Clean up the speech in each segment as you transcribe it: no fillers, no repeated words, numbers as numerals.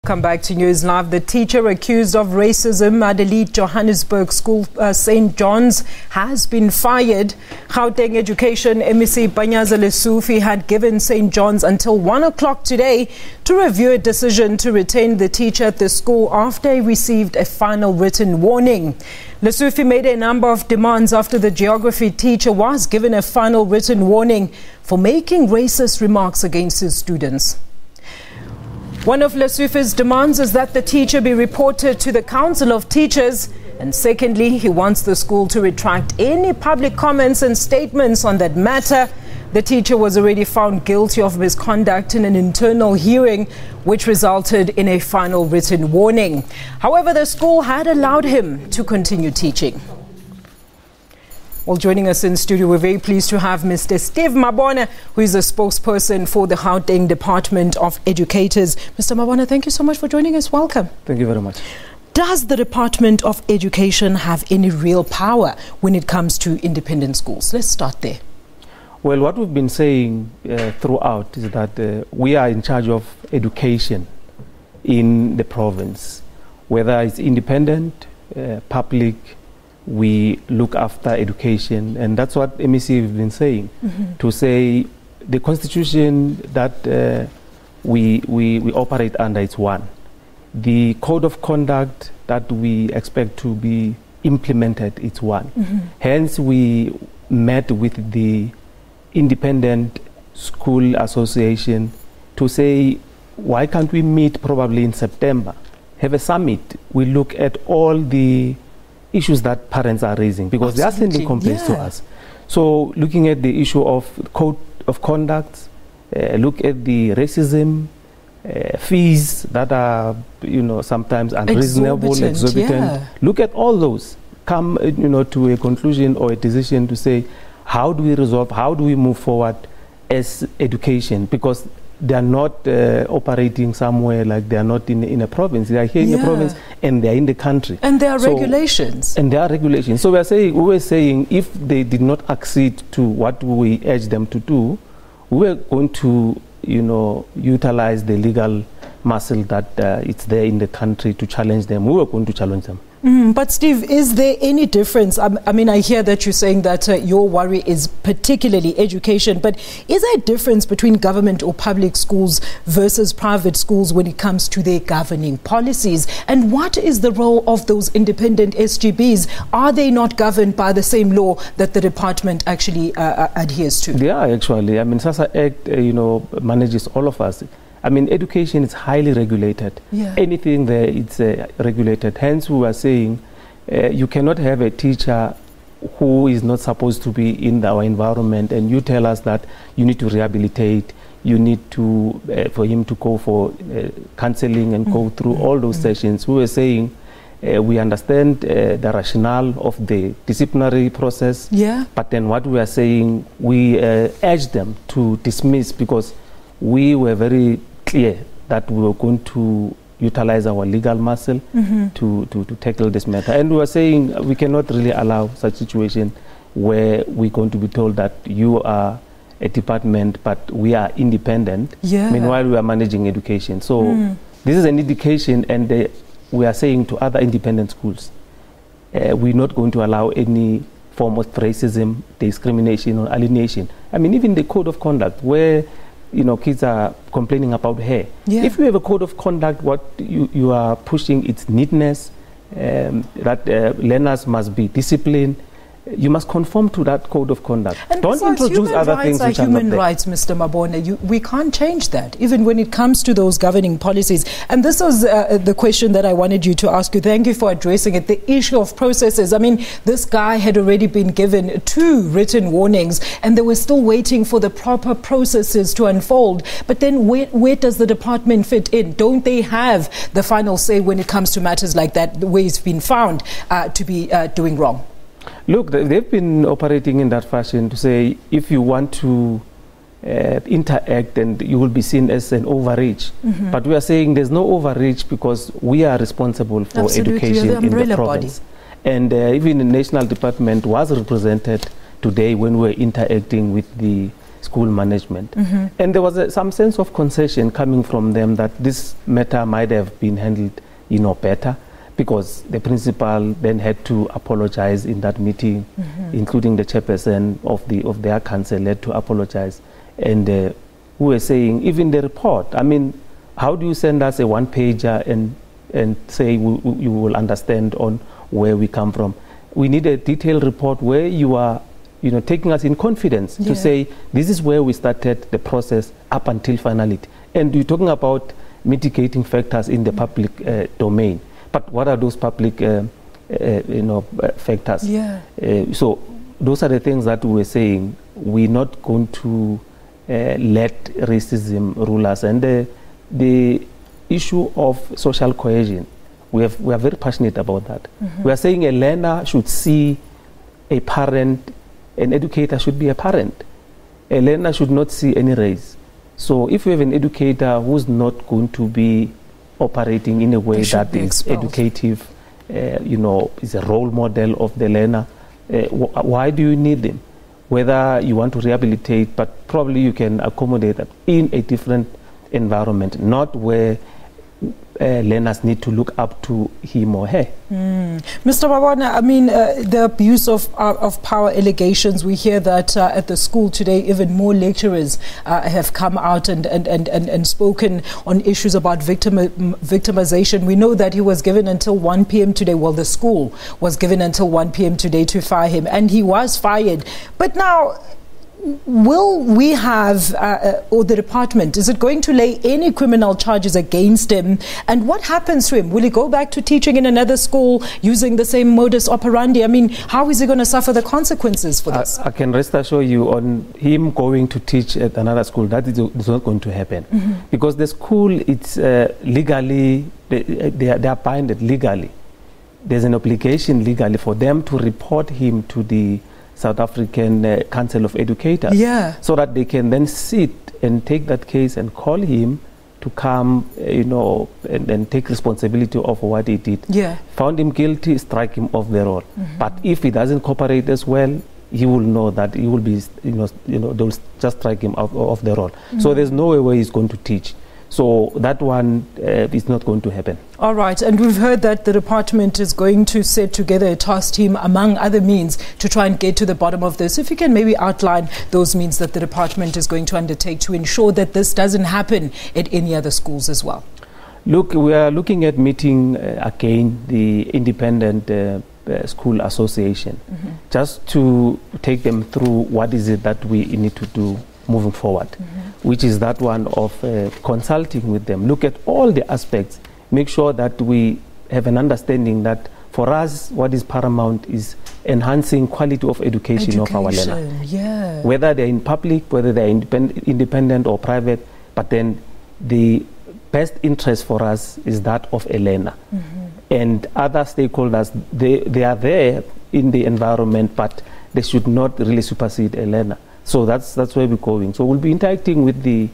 Come back to News Live. The teacher accused of racism at elite Johannesburg school St. John's has been fired. Gauteng Education MEC Panyaza Lesufi had given St. John's until 1 o'clock today to review a decision to retain the teacher at the school after he received a final written warning. Lesufi made a number of demands after the geography teacher was given a final written warning for making racist remarks against his students. One of Lesufi's demands is that the teacher be reported to the Council of Teachers, and secondly, he wants the school to retract any public comments and statements on that matter. The teacher was already found guilty of misconduct in an internal hearing, which resulted in a final written warning. However, the school had allowed him to continue teaching. Well, joining us in studio, we're very pleased to have Mr. Steve Mabona, who is a spokesperson for the Gauteng Department of Educators. Mr. Mabona, thank you so much for joining us. Welcome. Thank you very much. Does the Department of Education have any real power when it comes to independent schools? Let's start there. Well, what we've been saying throughout is that we are in charge of education in the province, whether it's independent, public. We look after education, and that's what MEC has been saying. To say the constitution that we operate under is one. The code of conduct that we expect to be implemented is one. Hence, we met with the Independent School Association to say, why can't we meet probably in September, have a summit? We look at all the issues that parents are raising, because they are sending complaints to us. So looking at the issue of code of conduct, look at the racism, fees that are, sometimes unreasonable, exorbitant. Look at all those, come, to a conclusion or a decision to say, how do we resolve, how do we move forward as education? Because they are not operating somewhere like they are not in a province. They are here in the province and they are in the country. And there are regulations. And there are regulations. So we were saying if they did not accede to what we urged them to do, we were going to, utilize the legal muscle that it's there in the country to challenge them. We were going to challenge them. But Steve, is there any difference? I mean, I hear that you're saying that your worry is particularly education, but is there a difference between government or public schools versus private schools when it comes to their governing policies? And what is the role of those independent SGBs? Are they not governed by the same law that the department actually adheres to? They are actually. I mean, SASA Act, manages all of us. I mean, education is highly regulated. Anything there, it's regulated. Hence, we were saying you cannot have a teacher who is not supposed to be in our environment, and you tell us that you need to rehabilitate, you need to for him to go for counseling and go through all those sessions. We were saying we understand the rationale of the disciplinary process, but then what we are saying, we urge them to dismiss, because we were very clear that we were going to utilize our legal muscle to tackle this matter. And we were saying we cannot really allow such situation where we're going to be told that you are a department, but we are independent. Meanwhile, we are managing education. So this is an indication, and we are saying to other independent schools, we're not going to allow any form of racism, discrimination, or alienation. I mean, even the code of conduct, where kids are complaining about hair. If you have a code of conduct, what you are pushing its neatness, that learners must be disciplined. You must conform to that code of conduct. And don't introduce other things which are not there. Human rights, Mr. Mabona. We can't change that, even when it comes to those governing policies. And this was the question that I wanted you to ask you. Thank you for addressing it. The issue of processes. I mean, this guy had already been given 2 written warnings, and they were still waiting for the proper processes to unfold. But then where does the department fit in? Don't they have the final say when it comes to matters like that, where it's been found to be doing wrong? Look, they've been operating in that fashion to say, if you want to interact, and you will be seen as an overreach. But we are saying there's no overreach, because we are responsible for education in the province. And even the national department was represented today when we were interacting with the school management. And there was some sense of concession coming from them that this matter might have been handled, better, because the principal then had to apologize in that meeting, including the chairperson of their council had to apologize. And we were saying, even the report, I mean, how do you send us a one-pager and say you will understand on where we come from? We need a detailed report where you are, taking us in confidence to say, this is where we started the process up until finality. And you're talking about mitigating factors in the public domain. But what are those public, factors? So those are the things that we were saying. We're not going to let racism rule us. And the issue of social cohesion, we are very passionate about that. We are saying a learner should see a parent, an educator should be a parent. A learner should not see any race. So if you have an educator who's not going to be operating in a way that is educative, is a role model of the learner, why do you need them? Whether you want to rehabilitate, but probably you can accommodate them in a different environment, not where learners need to look up to him or her. Mr. Mabona, I mean, the abuse of power allegations, we hear that at the school today, even more lecturers have come out and spoken on issues about victimization. We know that he was given until 1 p.m. today. Well, the school was given until 1 p.m. today to fire him, and he was fired. But now, will we have, or the department, is it going to lay any criminal charges against him? And what happens to him? Will he go back to teaching in another school using the same modus operandi? I mean, how is he going to suffer the consequences for this? I can rest assure you on him going to teach at another school, that is not going to happen. Because the school, it's legally, they are binded legally. There's an obligation legally for them to report him to the South African Council of Educators, so that they can then sit and take that case and call him to come, and take responsibility of what he did. Found him guilty, strike him off the roll. But if he doesn't cooperate as well, he will know that he will be, they'll just strike him off the roll. So there's no way where he's going to teach. So that one is not going to happen. All right. And we've heard that the department is going to set together a task team, among other means, to try and get to the bottom of this. If you can maybe outline those means that the department is going to undertake to ensure that this doesn't happen at any other schools as well. Look, we are looking at meeting again the Independent School Association, just to take them through what is it that we need to do moving forward, which is that one of consulting with them, look at all the aspects, make sure that we have an understanding that for us what is paramount is enhancing quality of education of our learners. Whether they're in public, whether they're independent or private, but then the best interest for us is that of a learner. And other stakeholders, they are there in the environment, but they should not really supersede a learner. So that's where we're going. So we'll be interacting with the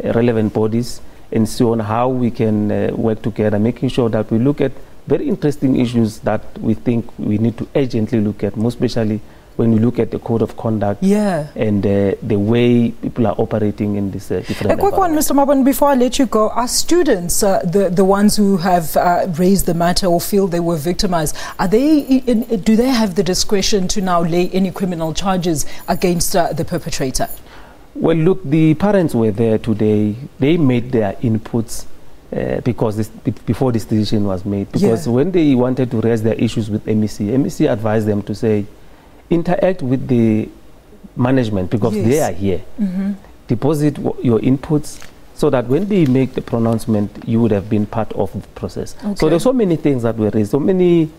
relevant bodies and see on how we can work together, making sure that we look at very interesting issues that we think we need to urgently look at, most especially when we look at the code of conduct and the way people are operating in this different. A quick one, Mr. Mabon, before I let you go. Are students the ones who have raised the matter or feel they were victimized? Are they? Do they have the discretion to now lay any criminal charges against the perpetrator? Well, look, the parents were there today. They made their inputs because before this decision was made. Because when they wanted to raise their issues with MEC advised them to say, interact with the management because they are here. Deposit your inputs so that when they make the pronouncement, you would have been part of the process. So there's so many things that were raised, so many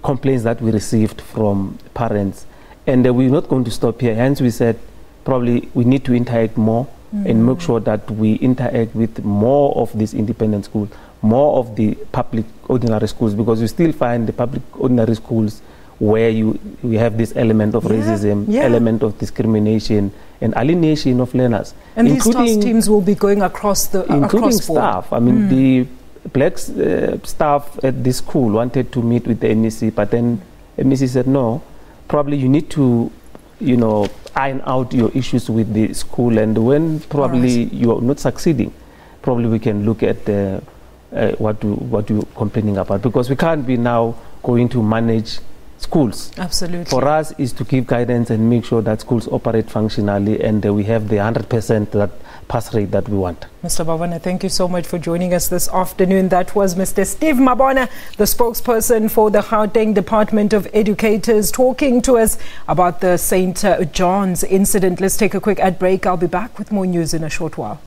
complaints that we received from parents, and we're not going to stop here. Hence we said probably we need to interact more and make sure that we interact with more of these independent schools, more of the public ordinary schools, because you still find the public ordinary schools where we have this element of racism, element of discrimination and alienation of learners. And these task teams will be going across the including staff. I mean, the black staff at this school wanted to meet with the MEC, but then MEC said no, probably you need to iron out your issues with the school, and when probably you're not succeeding, probably we can look at what you're complaining about, because we can't be now going to manage schools. Absolutely. For us is to give guidance and make sure that schools operate functionally, and we have the 100% that pass rate that we want. Mr. Mabona, thank you so much for joining us this afternoon. That was Mr. Steve Mabona, the spokesperson for the Gauteng Department of Educators, talking to us about the St. John's incident. Let's take a quick ad break. I'll be back with more news in a short while.